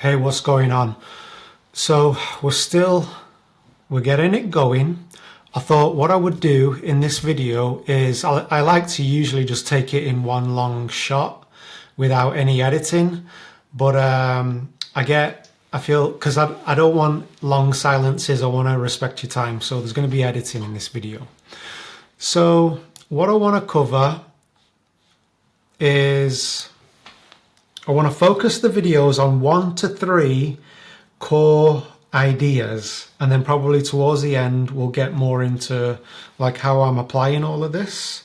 Hey, what's going on? So we're getting it going. I thought what I would do in this video is I like to usually just take it in one long shot without any editing, but I feel because I don't want long silences. I want to respect your time, so there's going to be editing in this video. So what I want to cover is I want to focus the videos on 1 to 3 core ideas, and then probably towards the end we'll get more into like how I'm applying all of this.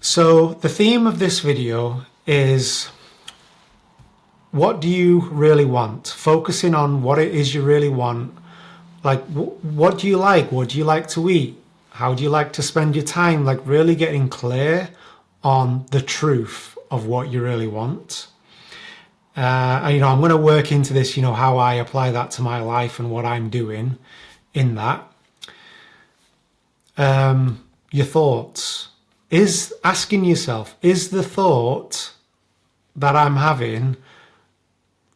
So the theme of this video is, what do you really want? Focusing on what it is you really want. Like, what do you like? What do you like to eat? How do you like to spend your time? Like really getting clear on the truth of what you really want. And, I'm going to work into this, how I apply that to my life and what I'm doing in that. Your thoughts. Is asking yourself, is the thought that I'm having,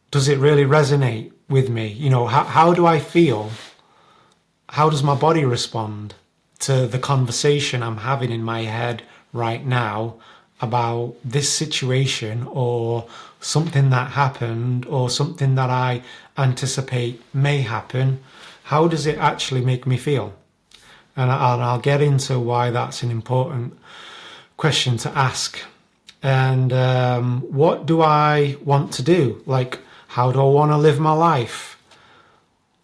does it really resonate with me? How do I feel? How does my body respond to the conversation I'm having in my head right now about this situation or something that happened or something that I anticipate may happen? How does it actually make me feel? And I'll get into why that's an important question to ask. And what do I want to do? Like, how do I want to live my life?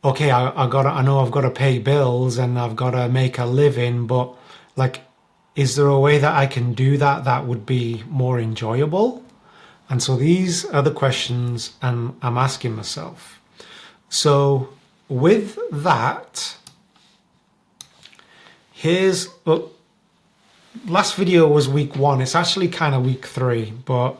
Okay, I know I've got to pay bills and I've got to make a living, but like, is there a way that I can do that would be more enjoyable? And so these are the questions I'm asking myself. So with that, last video was week 1. It's actually kind of week 3, but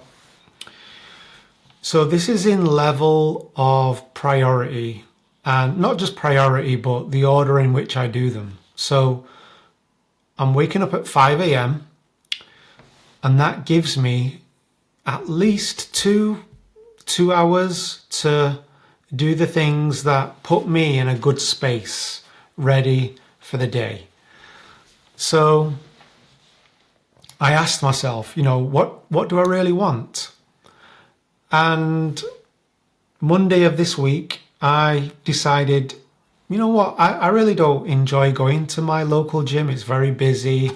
so this is in level of priority, and not just priority, but the order in which I do them. So I'm waking up at 5 a.m. and that gives me at least two hours to do the things that put me in a good space, ready for the day. So I asked myself, what do I really want? And Monday of this week, I decided, I really don't enjoy going to my local gym. It's very busy.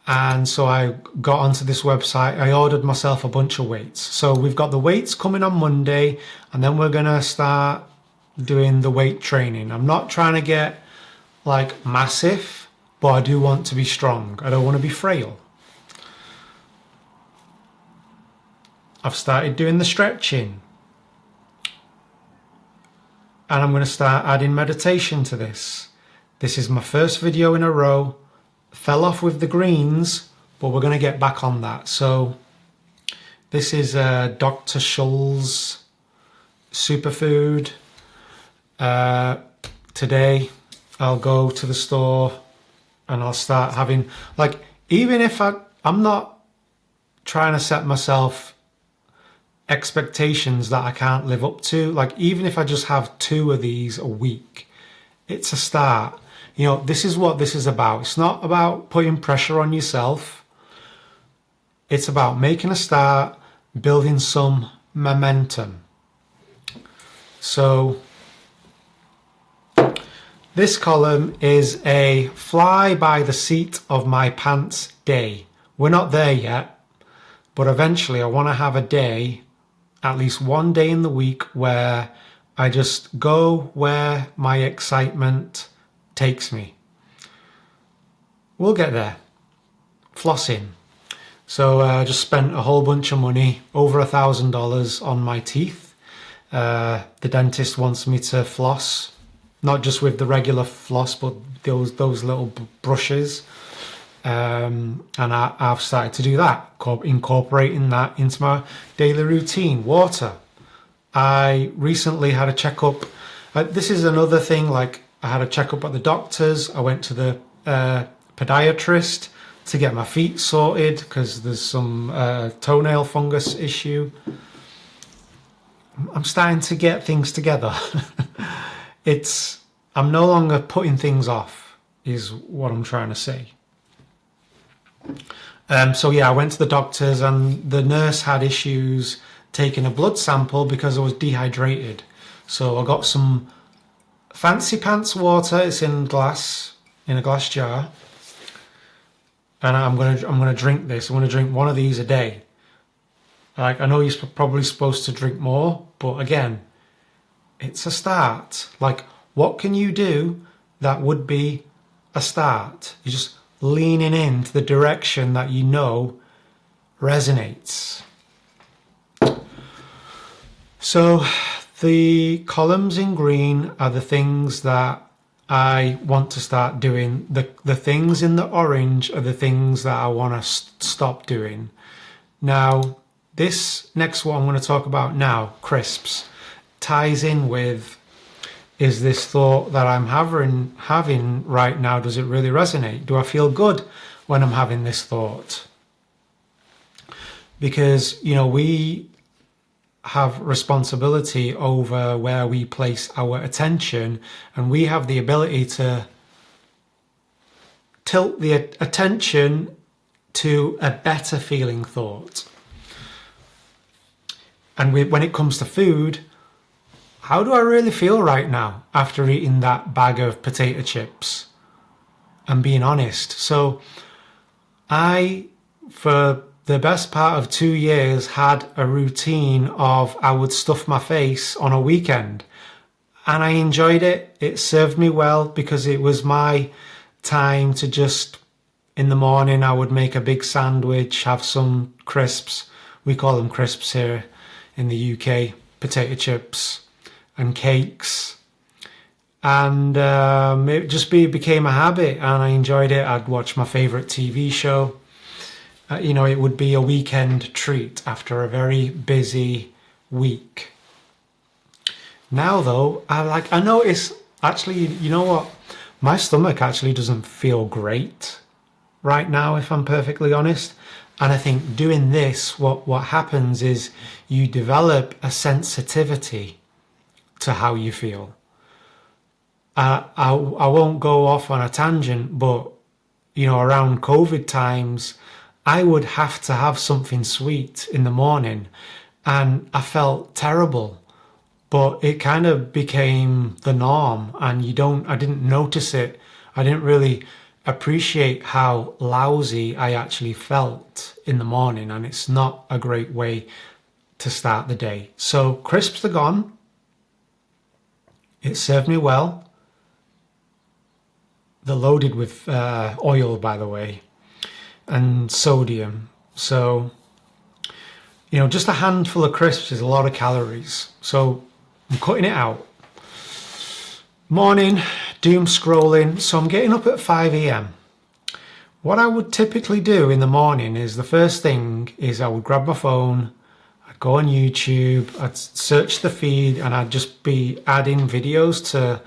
And so I got onto this website. I ordered myself a bunch of weights. So we've got the weights coming on Monday, and then we're going to start doing the weight training. I'm not trying to get like massive, but I do want to be strong. I don't want to be frail. I've started doing the stretching. And I'm going to start adding meditation to this. This is my first video in a row. Fell off with the greens, but we're going to get back on that. So this is Dr. Scholl's superfood. Today I'll go to the store and I'll start having, like, even if I'm not trying to set myself expectations that I can't live up to, like even if I just have 2 of these a week, it's a start. This is what this is about. It's not about putting pressure on yourself. It's about making a start, building some momentum. So this column is a fly by the seat of my pants day. We're not there yet, but eventually I want to have a day, at least one day in the week, where I just go where my excitement takes me. We'll get there. Flossing. So I just spent a whole bunch of money, over $1,000 on my teeth. The dentist wants me to floss, not just with the regular floss, but those little brushes. And I've started to do that, incorporating that into my daily routine. Water. I recently had a checkup. This is another thing, like I had a checkup at the doctor's. I went to the podiatrist to get my feet sorted because there's some toenail fungus issue. I'm starting to get things together. I'm no longer putting things off, is what I'm trying to say. So yeah, I went to the doctors and the nurse had issues taking a blood sample because I was dehydrated. So I got some fancy pants water. It's in a glass jar, and I'm gonna drink this. I'm gonna drink one of these a day. Like, I know you're probably supposed to drink more, but again, it's a start. Like, what can you do that would be a start? You're just leaning into the direction that you know resonates. So the columns in green are the things that I want to start doing. The things in the orange are the things that I want to stop doing. Now, this next one I'm going to talk about now, crisps, ties in with, is this thought that I'm having right now, does it really resonate? Do I feel good when I'm having this thought? Because, we have responsibility over where we place our attention, and we have the ability to tilt the attention to a better feeling thought. And when it comes to food, how do I really feel right now after eating that bag of potato chips? I'm being honest. So for the best part of 2 years, had a routine of I would stuff my face on a weekend. And I enjoyed it. It served me well because it was my time to just, in the morning, I would make a big sandwich, have some crisps. We call them crisps here in the UK, potato chips and cakes. And it just became a habit, and I enjoyed it. I'd watch my favourite TV show. It would be a weekend treat after a very busy week. Now, though, I notice, actually, you know what? My stomach actually doesn't feel great right now, if I'm perfectly honest. And I think doing this, what happens is you develop a sensitivity to how you feel. I won't go off on a tangent, but, around COVID times, I would have to have something sweet in the morning, and I felt terrible. But it kind of became the norm, and I didn't notice it. I didn't really appreciate how lousy I actually felt in the morning, and it's not a great way to start the day. So crisps are gone. It served me well. They're loaded with oil, by the way, and sodium. So, just a handful of crisps is a lot of calories. So I'm cutting it out. Morning, doom scrolling. So I'm getting up at 5 a.m. What I would typically do in the morning is, the first thing is I would grab my phone, I'd go on YouTube, I'd search the feed, and I'd just be adding videos to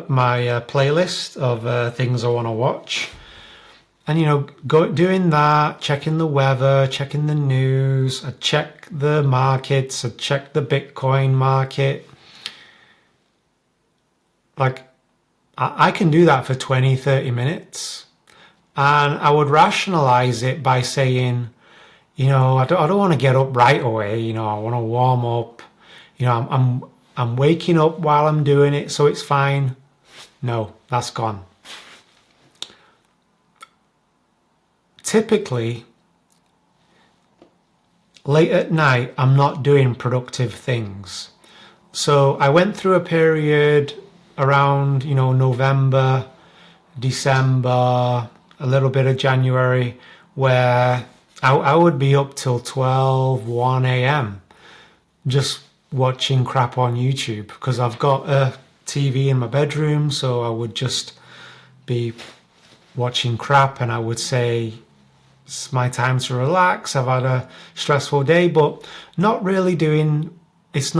my playlist of things I want to watch. And, doing that, checking the weather, checking the news, I'd check the markets, I'd check the Bitcoin market. Like, I can do that for 20, 30 minutes. And I would rationalize it by saying, I don't want to get up right away. I want to warm up. I'm waking up while I'm doing it, so it's fine. No, that's gone. Typically, late at night, I'm not doing productive things. So I went through a period around, November, December, a little bit of January, where I would be up till 12, 1 a.m. just watching crap on YouTube, because I've got a TV in my bedroom, so I would just be watching crap, and I would say, it's my time to relax, I've had a stressful day, but not really is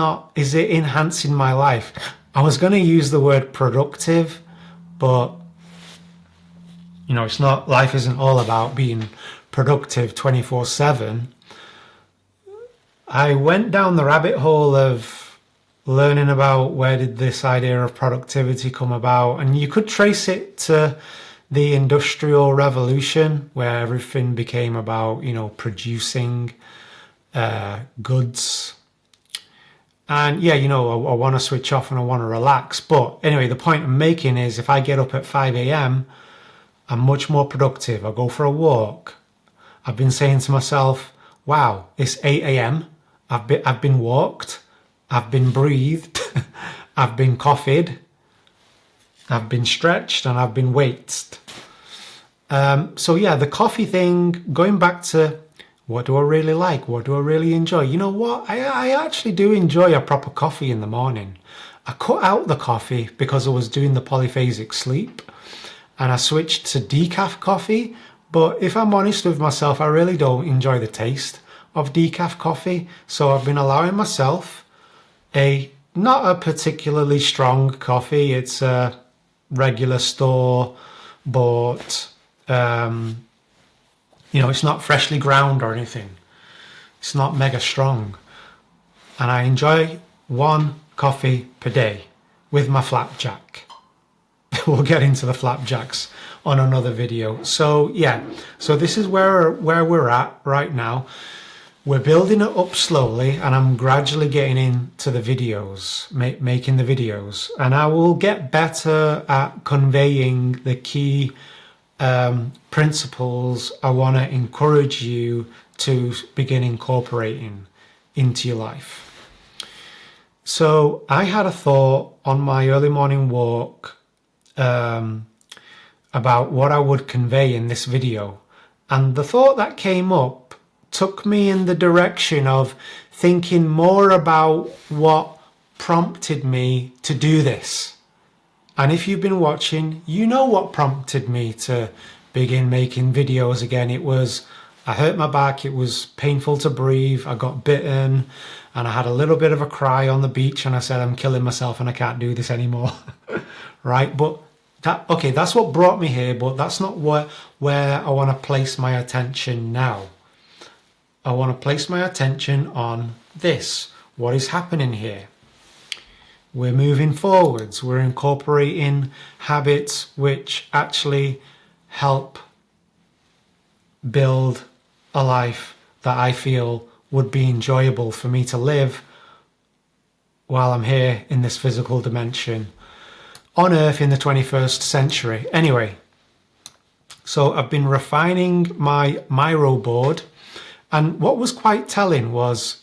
it enhancing my life? I was going to use the word productive, but it's not, life isn't all about being productive 24/7. I went down the rabbit hole of learning about where did this idea of productivity come about, and you could trace it to the Industrial Revolution, where everything became about, producing goods. And yeah, I want to switch off and I want to relax. But anyway, the point I'm making is if I get up at 5 a.m., I'm much more productive. I go for a walk. I've been saying to myself, wow, it's 8 a.m. I've been walked. I've been breathed. I've been coffeed. I've been stretched and I've been weighted. So yeah, the coffee thing, going back to what do I really like? What do I really enjoy? You know what? I actually do enjoy a proper coffee in the morning. I cut out the coffee because I was doing the polyphasic sleep and I switched to decaf coffee. But if I'm honest with myself, I really don't enjoy the taste of decaf coffee. So I've been allowing myself not a particularly strong coffee. It's a regular store bought, it's not freshly ground or anything. It's not mega strong. And I enjoy one coffee per day with my flapjack. We'll get into the flapjacks on another video. So yeah, so this is where we're at right now. We're building it up slowly and I'm gradually getting into the videos, making the videos. And I will get better at conveying the key principles I want to encourage you to begin incorporating into your life. So I had a thought on my early morning walk about what I would convey in this video. And the thought that came up took me in the direction of thinking more about what prompted me to do this. And if you've been watching, you know what prompted me to begin making videos again. It was, I hurt my back, it was painful to breathe, I got bitten, and I had a little bit of a cry on the beach and I said, I'm killing myself and I can't do this anymore. Right? But that's what brought me here, but that's not where I want to place my attention now. I want to place my attention on this. What is happening here? We're moving forwards. We're incorporating habits which actually help build a life that I feel would be enjoyable for me to live while I'm here in this physical dimension on Earth in the 21st century. Anyway, so I've been refining my Miro board, and what was quite telling was,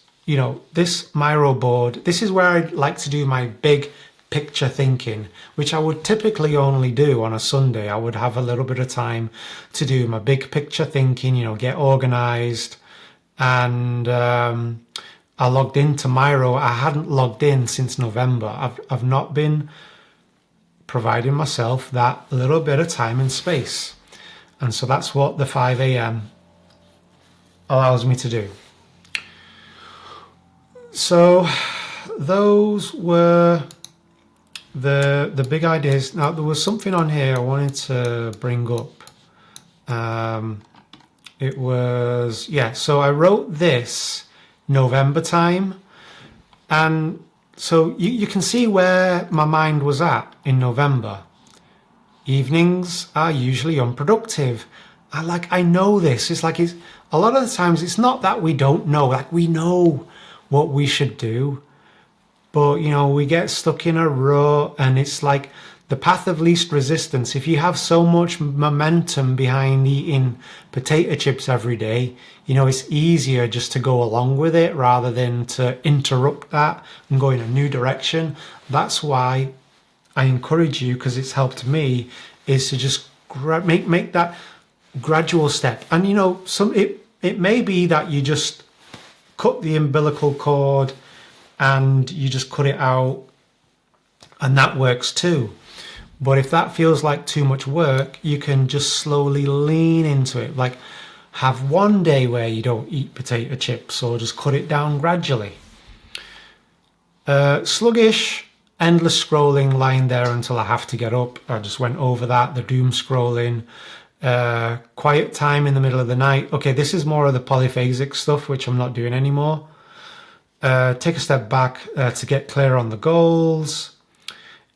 this Miro board, this is where I like to do my big picture thinking, which I would typically only do on a Sunday. I would have a little bit of time to do my big picture thinking, get organized. And I logged into Miro. I hadn't logged in since November. I've not been providing myself that little bit of time and space. And so that's what the 5 a.m. allows me to do. So those were the big ideas. Now there was something on here I wanted to bring up. It was, so I wrote this November time, and so you can see where my mind was at in November. Evenings are usually unproductive. I know this. It's a lot of the times it's not that we don't know, we know what we should do, but we get stuck in a rut, and it's like the path of least resistance. If you have so much momentum behind eating potato chips every day, it's easier just to go along with it rather than to interrupt that and go in a new direction. That's why I encourage you, because it's helped me, is to just make that gradual step. And it may be that you just cut the umbilical cord and you just cut it out, and that works too. But if that feels like too much work, you can just slowly lean into it. Have one day where you don't eat potato chips, or just cut it down gradually. Sluggish, endless scrolling, lying there until I have to get up. I just went over that, the doom scrolling. Quiet time in the middle of the night. Okay, this is more of the polyphasic stuff, which I'm not doing anymore. take a step back to get clear on the goals,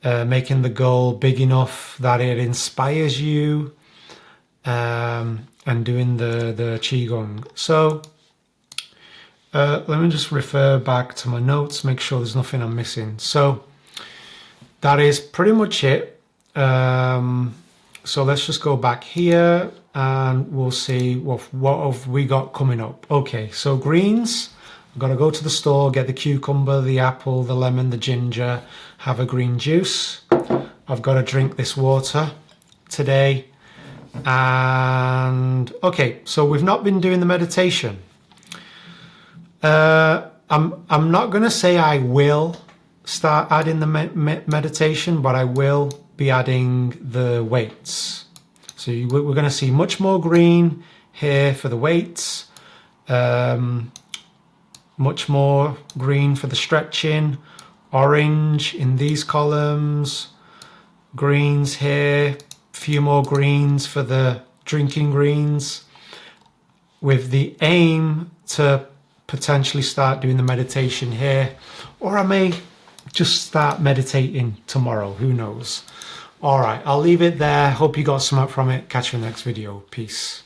making the goal big enough that it inspires you, and doing the Qigong. So let me just refer back to my notes, make sure there's nothing I'm missing. So that is pretty much it. So let's just go back here and we'll see what have we got coming up. Okay, so greens. I've got to go to the store, get the cucumber, the apple, the lemon, the ginger, have a green juice. I've got to drink this water today. And okay, so we've not been doing the meditation. I'm not going to say I will start adding the meditation, but I will be adding the weights. So we're going to see much more green here for the weights, much more green for the stretching, orange in these columns, greens here, few more greens for the drinking greens, with the aim to potentially start doing the meditation here, or I may just start meditating tomorrow, who knows. All right, I'll leave it there. Hope you got something from it. Catch you in the next video. Peace.